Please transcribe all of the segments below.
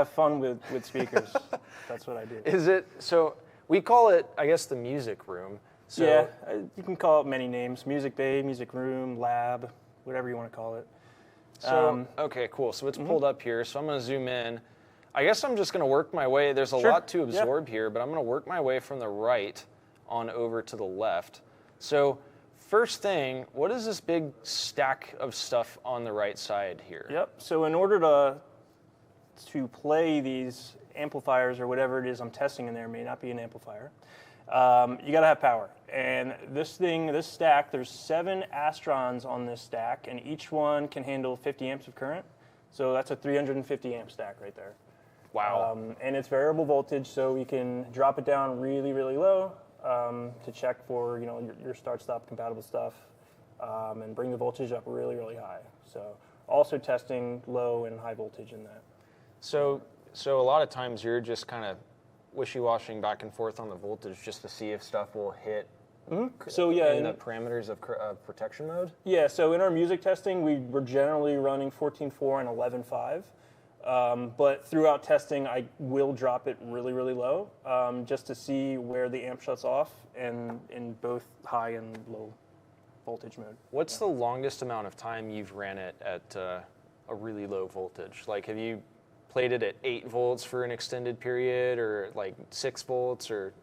have fun with speakers. That's what I do. Is it, so we call it, I guess, the music room. So, yeah, you can call it many names. Music bay, music room, lab, whatever you want to call it. So, okay, cool. So it's pulled up here. So I'm going to zoom in. I guess I'm just going to work my way. There's a lot to absorb here, but I'm going to work my way from the right on over to the left. So first thing, what is this big stack of stuff on the right side here? Yep. So in order to play these amplifiers or whatever it is I'm testing in there, may not be an amplifier, you got to have power. And this stack, there's 7 Astrons on this stack, and each one can handle 50 amps of current. So that's a 350 amp stack right there. Wow. And it's variable voltage, so we can drop it down really, really low to check for your start-stop compatible stuff, and bring the voltage up really, really high. So also testing low and high voltage in that. So a lot of times you're just kind of wishy-washing back and forth on the voltage just to see if stuff will hit So yeah, in the parameters of protection mode? Yeah, so in our music testing, we're generally running 14.4 and 11.5. But throughout testing, I will drop it really, really low just to see where the amp shuts off, and in both high and low voltage mode. What's the longest amount of time you've ran it at a really low voltage? Like, have you played it at 8 volts for an extended period, or like 6 volts, or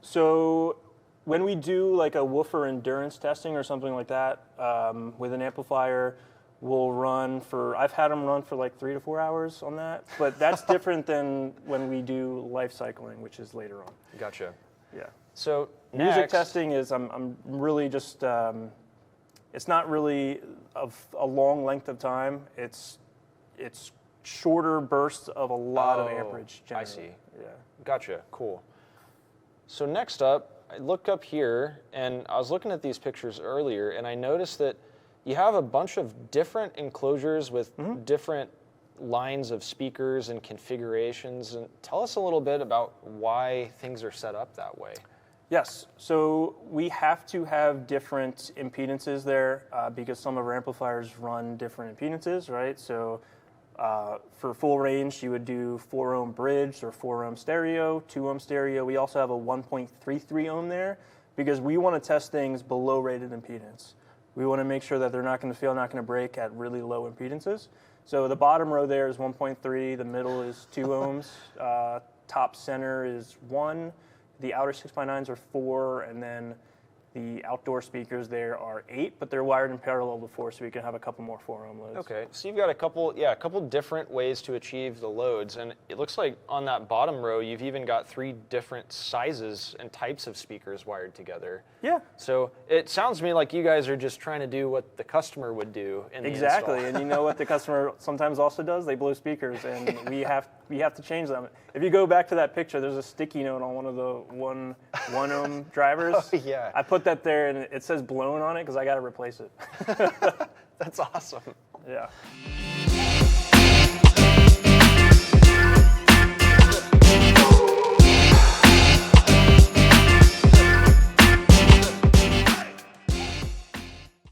So when we do like a woofer endurance testing or something like that with an amplifier, we'll run for, I've had them run for like 3 to 4 hours on that, but that's different than when we do life cycling, which is later on. Gotcha. Yeah. So music testing is, I'm really just, it's not really of a long length of time. It's shorter bursts of a lot of amperage generally. I see. Yeah. Gotcha. Cool. So next up, I look up here, and I was looking at these pictures earlier, and I noticed that you have a bunch of different enclosures with different lines of speakers and configurations. And tell us a little bit about why things are set up that way. Yes, so we have to have different impedances there because some of our amplifiers run different impedances, right? So for full range, you would do 4 ohm bridge or 4 ohm stereo, 2 ohm stereo. We also have a 1.33 ohm there because we want to test things below rated impedance. We want to make sure that they're not going to fail, not going to break at really low impedances. So the bottom row there is 1.3, the middle is 2 ohms, top center is 1, the outer 6x9s are 4, and then the outdoor speakers there are 8, but they're wired in parallel to 4, so we can have a couple more 4 ohm loads. Okay, so you've got a couple different ways to achieve the loads, and it looks like on that bottom row you've even got 3 different sizes and types of speakers wired together. Yeah. So it sounds to me like you guys are just trying to do what the customer would do in the Exactly, install. and you know what the customer sometimes also does? They blow speakers, and we have to change them. If you go back to that picture, there's a sticky note on one of the 1 ohm drivers. Oh, yeah. I put that there, and it says blown on it because I got to replace it. That's awesome. Yeah.